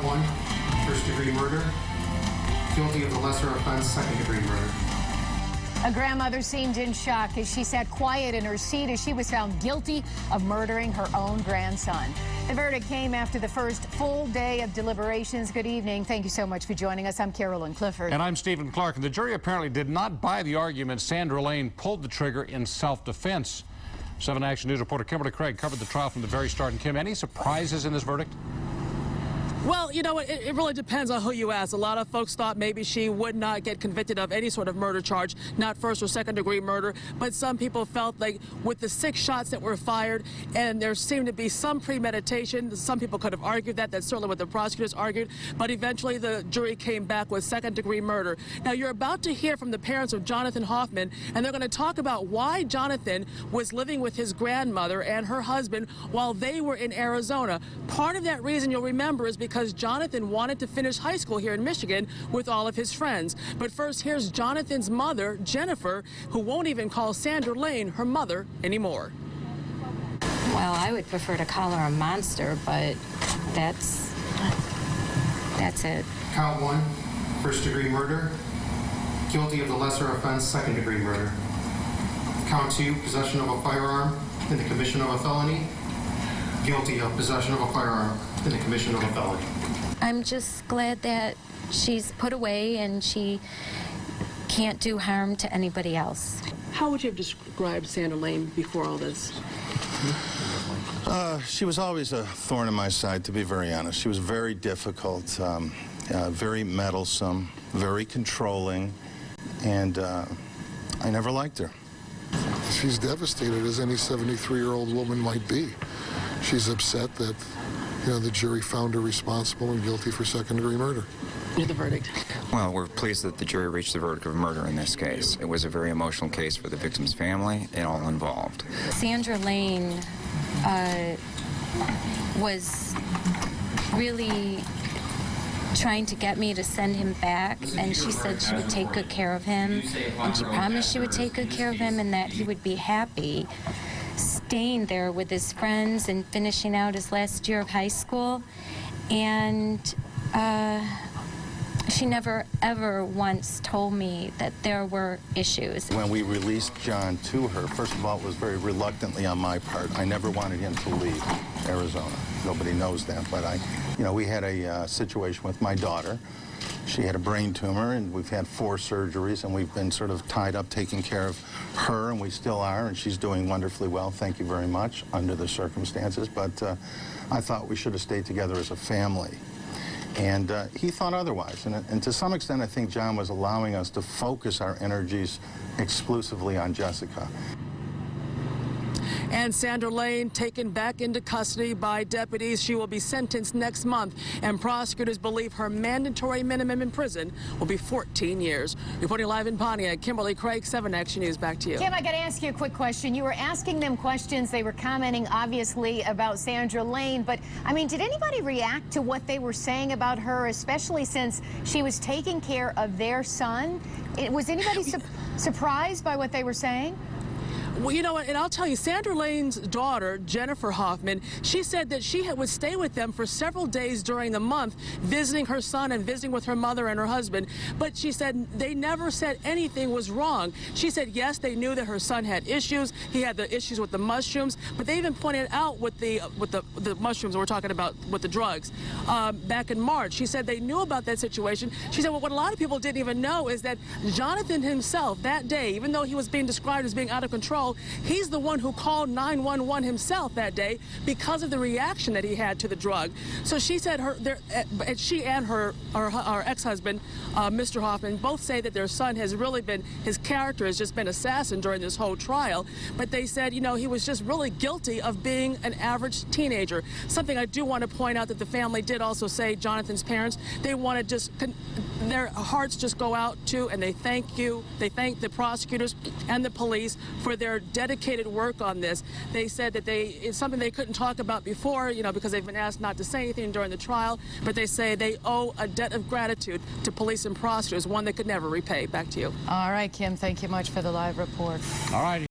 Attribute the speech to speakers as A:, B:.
A: Count 1, first-degree murder. Guilty of the lesser offense, second-degree murder.
B: A grandmother seemed in shock as she sat quiet in her seat as she was found guilty of murdering her own grandson. The verdict came after the first full day of deliberations. Good evening. Thank you so much for joining us. I'm Carolyn Clifford.
C: And I'm Stephen Clark. And the jury apparently did not buy the argument Sandra Layne pulled the trigger in self-defense. 7 Action News reporter Kimberly Craig covered the trial from the very start. And Kim, any surprises in this verdict?
D: Well, you know, it really depends on who you ask. A lot of folks thought maybe she would not get convicted of any sort of murder charge, not first or second degree murder. But some people felt like with the 6 shots that were fired and there seemed to be some premeditation, some people could have argued that. That's certainly what the prosecutors argued. But eventually the jury came back with second degree murder. Now, you're about to hear from the parents of Jonathan Hoffman, and they're going to talk about why Jonathan was living with his grandmother and her husband while they were in Arizona. Part of that reason, you'll remember, is because Jonathan wanted to finish high school here in Michigan with all of his friends. But first, here's Jonathan's mother, Jennifer, who won't even call Sandra Layne her mother anymore.
E: Well, I would prefer to call her a monster, but that's it.
A: Count 1, first-degree murder. Guilty of the lesser offense, second-degree murder. Count 2, possession of a firearm in the commission of a felony. Guilty of possession of a firearm in the commission of a felony.
E: I'm just glad that she's put away and she can't do harm to anybody else.
D: How would you have described Sandra Layne before all this?
F: She was always a thorn in my side, to be very honest. She was very difficult, very meddlesome, very controlling, and I never liked her.
G: She's devastated, as any 73-year-old woman might be. She's upset that, the jury found her responsible and guilty for second-degree murder.
D: The verdict.
H: Well, we're pleased that the jury reached the verdict of murder in this case. It was a very emotional case for the victim's family and all involved.
E: Sandra Layne was really trying to get me to send him back, and she said she would take good care of him, and she promised she would take good care of him and that he would be happy staying there with his friends and finishing out his last year of high school. And she never ever once told me that there were issues.
F: When we released John to her, first of all, it was very reluctantly on my part. I never wanted him to leave Arizona. Nobody knows that, but we had a situation with my daughter. She had a brain tumor, and we've had 4 surgeries, and we've been sort of tied up taking care of her, and we still are, and she's doing wonderfully well, thank you very much, under the circumstances. But I thought we should have stayed together as a family. And he thought otherwise. And to some extent, I think John was allowing us to focus our energies exclusively on Jessica.
D: And Sandra Layne taken back into custody by deputies. She will be sentenced next month, and prosecutors believe her mandatory minimum in prison will be 14 years. Reporting live in Pontiac, Kimberly Craig, 7 Action News. Back to you.
B: Kim, I got to ask you a quick question. You were asking them questions. They were commenting, obviously, about Sandra Layne. But, I mean, did anybody react to what they were saying about her, especially since she was taking care of their son? Was anybody surprised by what they were saying?
D: Well, you know what, and I'll tell you, Sandra Layne's daughter, Jennifer Hoffman, she said that she would stay with them for several days during the month, visiting her son and visiting with her mother and her husband. But she said they never said anything was wrong. She said, yes, they knew that her son had issues. He had the issues with the mushrooms, but they even pointed out with the mushrooms we're talking about with the drugs back in March. She said they knew about that situation. She said, well, what a lot of people didn't even know is that Jonathan himself that day, even though he was being described as being out of control, he's the one who called 911 himself that day because of the reaction that he had to the drug. So she said she and her ex-husband, Mr. Hoffman, both say that their son has really been, his character has just been assassin during this whole trial. But they said, he was just really guilty of being an average teenager. Something I do want to point out that the family did also say, Jonathan's parents, they want to their hearts just go out to, and they thank the prosecutors and the police for their dedicated work on this. They said that it's something they couldn't talk about before, because they've been asked not to say anything during the trial, but they say they owe a debt of gratitude to police and prosecutors, one they could never repay. Back to you.
B: All right, Kim, thank you much for the live report.
C: All right.